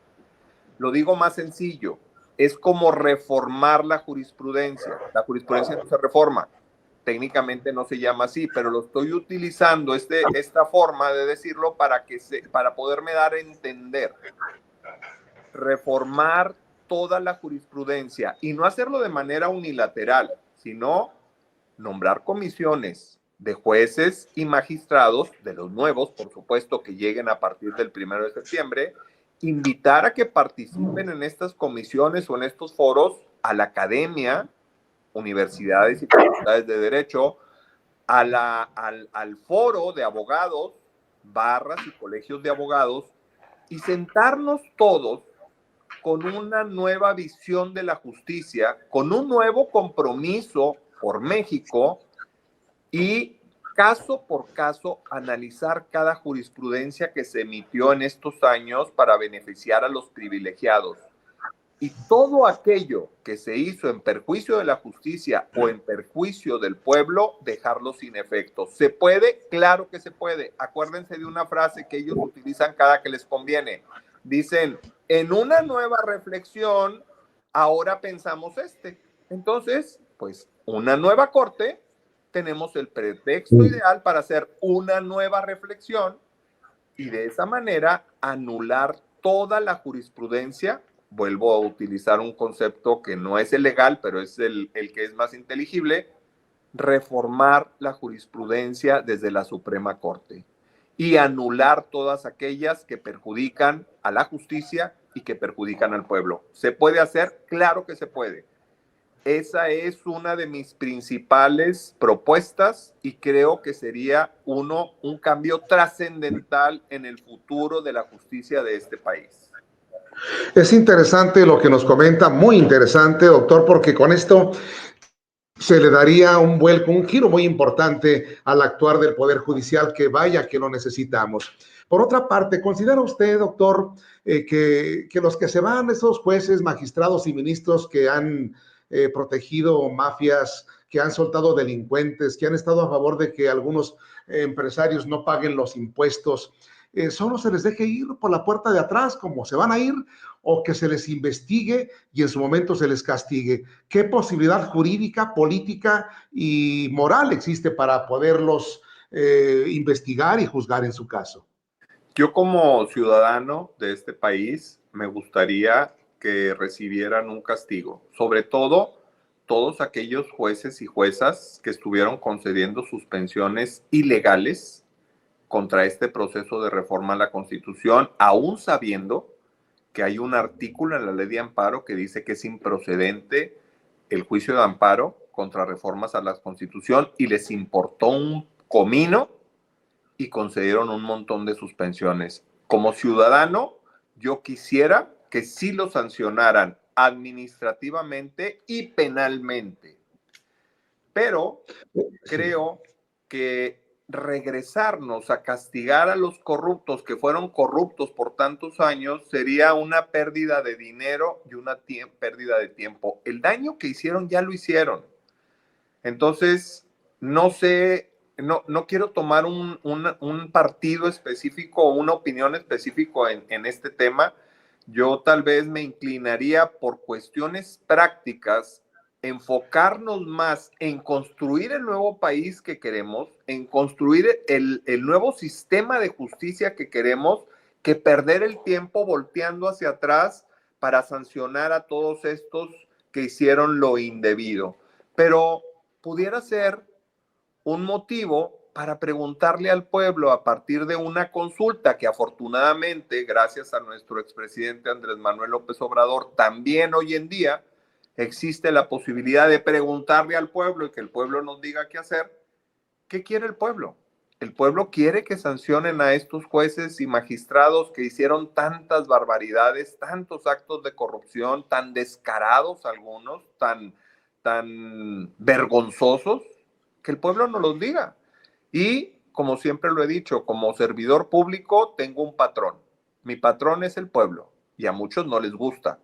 Lo digo más sencillo, es como reformar la jurisprudencia. La jurisprudencia no se reforma, técnicamente no se llama así, pero lo estoy utilizando esta forma de decirlo para poderme dar a entender. Reformar toda la jurisprudencia y no hacerlo de manera unilateral, sino nombrar comisiones de jueces y magistrados, de los nuevos, por supuesto, que lleguen a partir del 1 de septiembre, invitar a que participen en estas comisiones o en estos foros a la academia, universidades y facultades de derecho, al foro de abogados, barras y colegios de abogados, y sentarnos todos con una nueva visión de la justicia, con un nuevo compromiso por México y caso por caso, analizar cada jurisprudencia que se emitió en estos años para beneficiar a los privilegiados. Y todo aquello que se hizo en perjuicio de la justicia o en perjuicio del pueblo, dejarlo sin efecto. ¿Se puede? Claro que se puede. Acuérdense de una frase que ellos utilizan cada que les conviene. Dicen, en una nueva reflexión, ahora pensamos Entonces, pues, una nueva corte, tenemos el pretexto ideal para hacer una nueva reflexión y de esa manera anular toda la jurisprudencia. Vuelvo a utilizar un concepto que no es el legal, pero es el que es más inteligible, reformar la jurisprudencia desde la Suprema Corte y anular todas aquellas que perjudican a la justicia y que perjudican al pueblo. ¿Se puede hacer? Claro que se puede. Esa es una de mis principales propuestas y creo que sería un cambio trascendental en el futuro de la justicia de este país. Es interesante lo que nos comenta, muy interesante, doctor, porque con esto se le daría un vuelco, un giro muy importante al actuar del Poder Judicial, que vaya que lo necesitamos. Por otra parte, ¿considera usted, doctor, que los que se van, esos jueces, magistrados y ministros que han protegido mafias, que han soltado delincuentes, que han estado a favor de que algunos empresarios no paguen los impuestos, solo se les deje ir por la puerta de atrás, como se van a ir, o que se les investigue y en su momento se les castigue? ¿Qué posibilidad jurídica, política y moral existe para poderlos investigar y juzgar en su caso? Yo como ciudadano de este país me gustaría que recibieran un castigo, sobre todo todos aquellos jueces y juezas que estuvieron concediendo suspensiones ilegales contra este proceso de reforma a la Constitución, aún sabiendo que hay un artículo en la ley de amparo que dice que es improcedente el juicio de amparo contra reformas a la Constitución y les importó un comino y concedieron un montón de suspensiones. Como ciudadano, yo quisiera que sí lo sancionaran administrativamente y penalmente, pero creo que regresarnos a castigar a los corruptos que fueron corruptos por tantos años sería una pérdida de dinero y una pérdida de tiempo. El daño que hicieron ya lo hicieron. Entonces, no sé, no quiero tomar un partido específico o una opinión específica en este tema. Yo tal vez me inclinaría por cuestiones prácticas, enfocarnos más en construir el nuevo país que queremos, en construir el nuevo sistema de justicia que queremos, que perder el tiempo volteando hacia atrás para sancionar a todos estos que hicieron lo indebido. Pero pudiera ser un motivo para preguntarle al pueblo a partir de una consulta que afortunadamente, gracias a nuestro expresidente Andrés Manuel López Obrador, también hoy en día existe la posibilidad de preguntarle al pueblo y que el pueblo nos diga qué hacer. ¿Qué quiere el pueblo? El pueblo quiere que sancionen a estos jueces y magistrados que hicieron tantas barbaridades, tantos actos de corrupción, tan descarados algunos, tan vergonzosos, que el pueblo nos los diga. Y como siempre lo he dicho, como servidor público tengo un patrón. Mi patrón es el pueblo y a muchos no les gusta.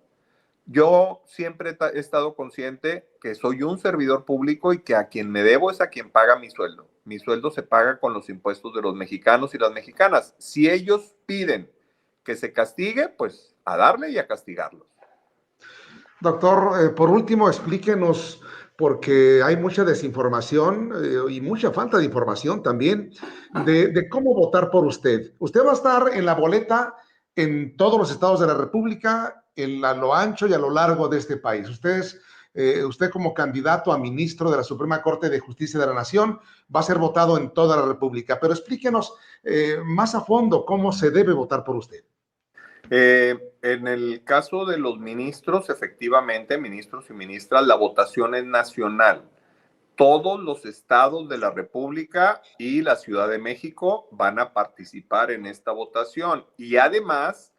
Yo siempre he estado consciente que soy un servidor público y que a quien me debo es a quien paga mi sueldo. Mi sueldo se paga con los impuestos de los mexicanos y las mexicanas. Si ellos piden que se castigue, pues a darle y a castigarlos. Doctor, por último, explíquenos, porque hay mucha desinformación y mucha falta de información también, de cómo votar por usted. Usted va a estar en la boleta en todos los estados de la República, a lo ancho y a lo largo de este país. Usted como candidato a ministro de la Suprema Corte de Justicia de la Nación va a ser votado en toda la República, pero explíquenos más a fondo cómo se debe votar por usted. En el caso de los ministros, efectivamente, ministros y ministras, la votación es nacional. Todos los estados de la República y la Ciudad de México van a participar en esta votación. Y además,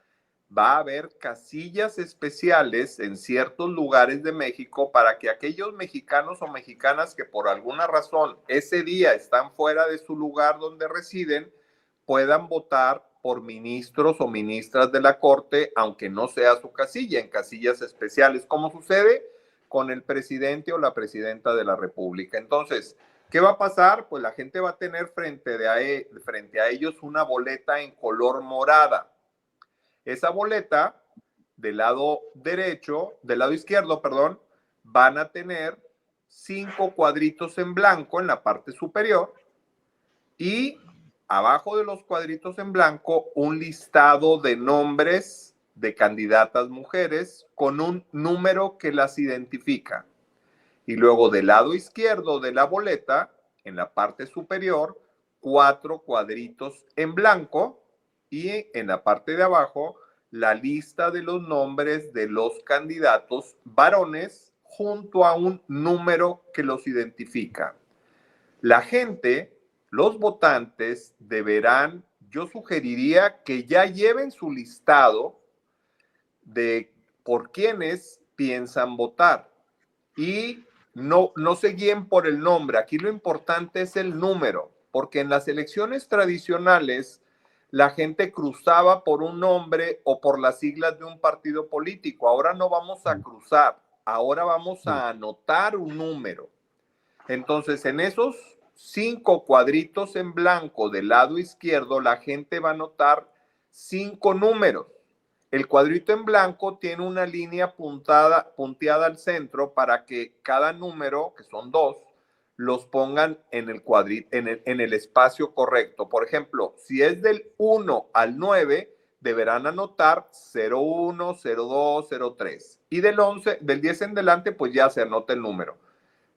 va a haber casillas especiales en ciertos lugares de México para que aquellos mexicanos o mexicanas que por alguna razón ese día están fuera de su lugar donde residen puedan votar por ministros o ministras de la Corte, aunque no sea su casilla, en casillas especiales, como sucede con el presidente o la presidenta de la República. Entonces, ¿qué va a pasar? Pues la gente va a tener frente a ellos una boleta en color morada. Esa boleta del lado izquierdo, perdón, van a tener 5 cuadritos en blanco en la parte superior y abajo de los cuadritos en blanco un listado de nombres de candidatas mujeres con un número que las identifica. Y luego del lado izquierdo de la boleta, en la parte superior, 4 cuadritos en blanco y en la parte de abajo la lista de los nombres de los candidatos varones junto a un número que los identifica. La gente, los votantes deberán, yo sugeriría que ya lleven su listado de por quiénes piensan votar y no se guíen por el nombre. Aquí lo importante es el número, porque en las elecciones tradicionales la gente cruzaba por un nombre o por las siglas de un partido político. Ahora no vamos a cruzar, ahora vamos a anotar un número. Entonces, en esos 5 cuadritos en blanco del lado izquierdo, la gente va a anotar 5 números. El cuadrito en blanco tiene una línea punteada al centro para que cada número, que son 2, los pongan en el espacio correcto. Por ejemplo, si es del 1 al 9, deberán anotar 01, 02, 03. Y del 10 en delante, pues ya se anota el número.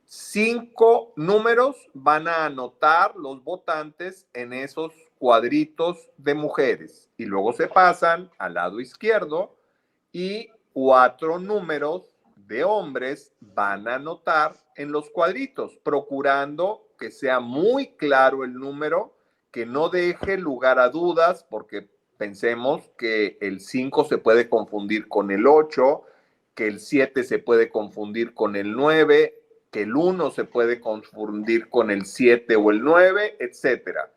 5 números van a anotar los votantes en esos cuadritos de mujeres y luego se pasan al lado izquierdo y 4 números de hombres van a anotar en los cuadritos, procurando que sea muy claro el número, que no deje lugar a dudas, porque pensemos que el 5 se puede confundir con el 8, que el 7 se puede confundir con el 9, que el 1 se puede confundir con el 7 o el 9, etcétera.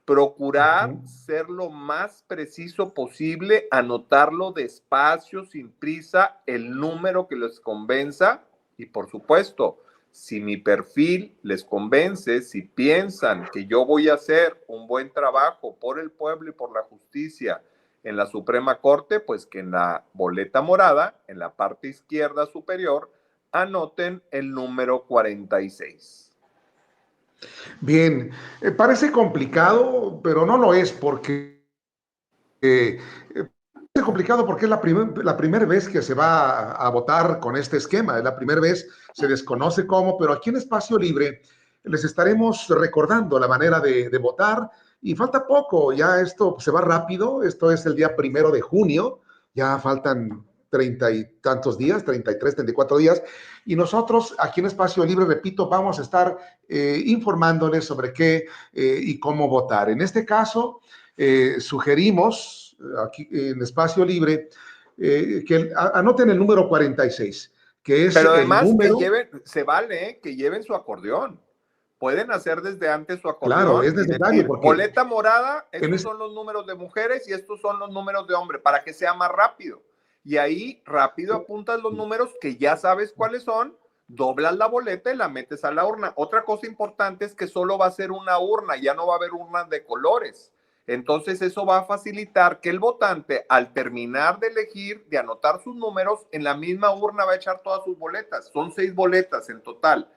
Procurar ser lo más preciso posible, anotarlo despacio, sin prisa, el número que les convenza y, por supuesto, si mi perfil les convence, si piensan que yo voy a hacer un buen trabajo por el pueblo y por la justicia en la Suprema Corte, pues que en la boleta morada, en la parte izquierda superior, anoten el número 46. Bien, parece complicado, pero no lo es porque es complicado porque es la primera vez que se va a votar con este esquema, es la primera vez, se desconoce cómo, pero aquí en Espacio Libre les estaremos recordando la manera de votar y falta poco, ya esto se va rápido, esto es el día 1 de junio, ya faltan 30 y tantos días, 33, 34 días, y nosotros aquí en Espacio Libre, repito, vamos a estar informándoles sobre qué y cómo votar. En este caso, sugerimos aquí en Espacio Libre que anoten el número 46, que es Pero el además número. se vale, que lleven su acordeón. Pueden hacer desde antes su Claro, acordeón es y necesario decir, porque boleta morada, estos son los números de mujeres y estos son los números de hombres, para que sea más rápido. Y ahí rápido apuntas los números que ya sabes cuáles son, doblas la boleta y la metes a la urna. Otra cosa importante es que solo va a ser una urna, ya no va a haber urnas de colores. Entonces eso va a facilitar que el votante, al terminar de elegir, de anotar sus números, en la misma urna va a echar todas sus boletas. Son 6 boletas en total.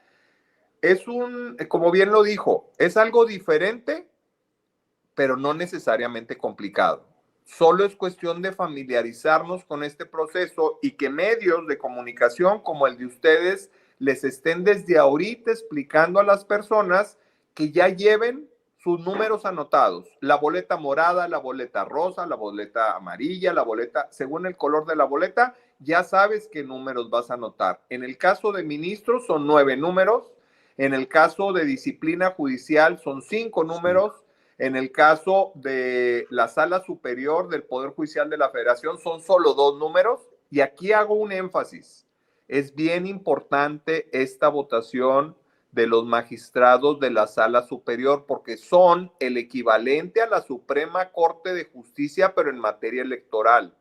Como bien lo dijo, es algo diferente, pero no necesariamente complicado. Solo es cuestión de familiarizarnos con este proceso y que medios de comunicación como el de ustedes les estén desde ahorita explicando a las personas que ya lleven sus números anotados. La boleta morada, la boleta rosa, la boleta amarilla, la boleta, según el color de la boleta, ya sabes qué números vas a anotar. En el caso de ministros son 9 números. En el caso de disciplina judicial son 5 números. En el caso de la Sala Superior del Poder Judicial de la Federación son solo 2 números, y aquí hago un énfasis. Es bien importante esta votación de los magistrados de la Sala Superior porque son el equivalente a la Suprema Corte de Justicia, pero en materia electoral.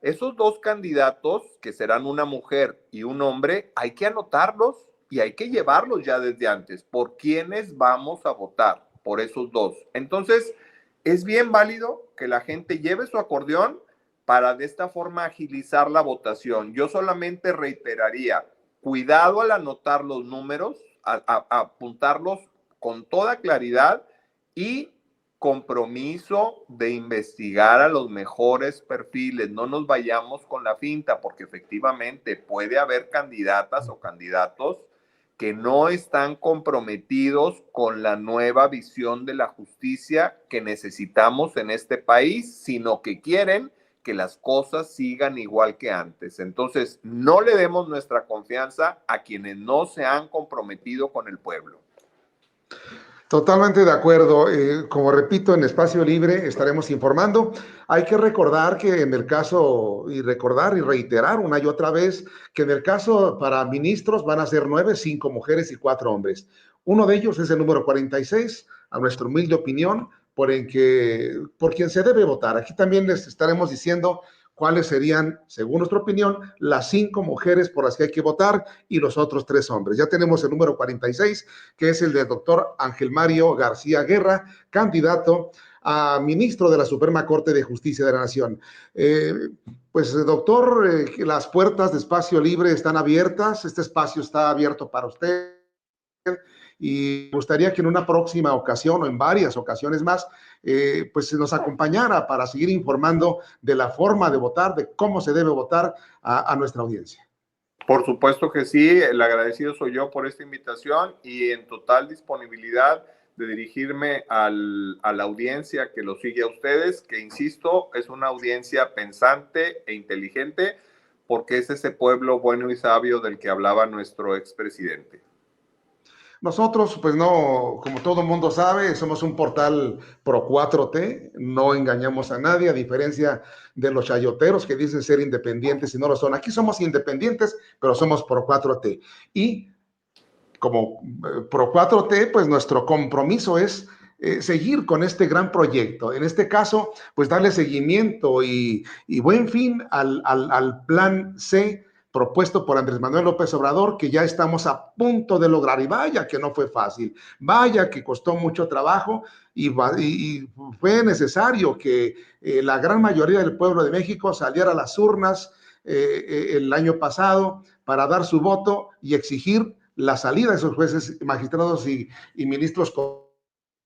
Esos 2 candidatos, que serán una mujer y un hombre, hay que anotarlos y hay que llevarlos ya desde antes. ¿Por quiénes vamos a votar? Por esos 2. Entonces, es bien válido que la gente lleve su acordeón para de esta forma agilizar la votación. Yo solamente reiteraría, cuidado al anotar los números, a apuntarlos con toda claridad y compromiso de investigar a los mejores perfiles. No nos vayamos con la finta, porque efectivamente puede haber candidatas o candidatos que no están comprometidos con la nueva visión de la justicia que necesitamos en este país, sino que quieren que las cosas sigan igual que antes. Entonces, no le demos nuestra confianza a quienes no se han comprometido con el pueblo. Totalmente de acuerdo. Como repito, en Espacio Libre estaremos informando. Hay que recordar que en el caso, y recordar y reiterar una y otra vez, que en el caso para ministros van a ser 9, 5 mujeres y 4 hombres. Uno de ellos es el número 46, a nuestra humilde opinión, por quien se debe votar. Aquí también les estaremos diciendo cuáles serían, según nuestra opinión, las 5 mujeres por las que hay que votar y los otros 3 hombres. Ya tenemos el número 46, que es el del doctor Ángel Mario García Guerra, candidato a ministro de la Suprema Corte de Justicia de la Nación. Pues, doctor, las puertas de Espacio Libre están abiertas, este espacio está abierto para usted, y me gustaría que en una próxima ocasión o en varias ocasiones más, pues nos acompañara para seguir informando de la forma de votar, de cómo se debe votar a nuestra audiencia. Por supuesto que sí, el agradecido soy yo por esta invitación y en total disponibilidad de dirigirme a la audiencia que lo sigue a ustedes, que insisto, es una audiencia pensante e inteligente, porque es ese pueblo bueno y sabio del que hablaba nuestro expresidente. Nosotros, pues no, como todo mundo sabe, somos un portal pro 4T, no engañamos a nadie, a diferencia de los chayoteros que dicen ser independientes y no lo son. Aquí somos independientes, pero somos pro 4T. Y como pro 4T, pues nuestro compromiso es seguir con este gran proyecto. En este caso, pues darle seguimiento y buen fin al plan C propuesto por Andrés Manuel López Obrador, que ya estamos a punto de lograr. Y vaya que no fue fácil, vaya que costó mucho trabajo y fue necesario que la gran mayoría del pueblo de México saliera a las urnas el año pasado para dar su voto y exigir la salida de esos jueces, magistrados y ministros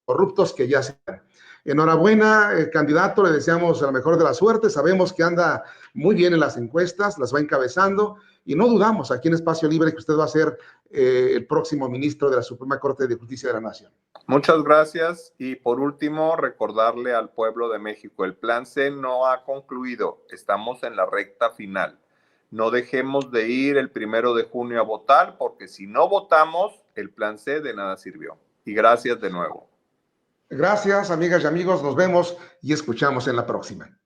corruptos que ya se dan. Enhorabuena, candidato, le deseamos la mejor de la suerte, sabemos que anda muy bien en las encuestas, las va encabezando y no dudamos aquí en Espacio Libre que usted va a ser el próximo ministro de la Suprema Corte de Justicia de la Nación. Muchas gracias y por último recordarle al pueblo de México, el plan C no ha concluido, estamos en la recta final. No dejemos de ir el 1 de junio a votar, porque si no votamos, el plan C de nada sirvió. Y gracias de nuevo. Gracias, amigas y amigos. Nos vemos y escuchamos en la próxima.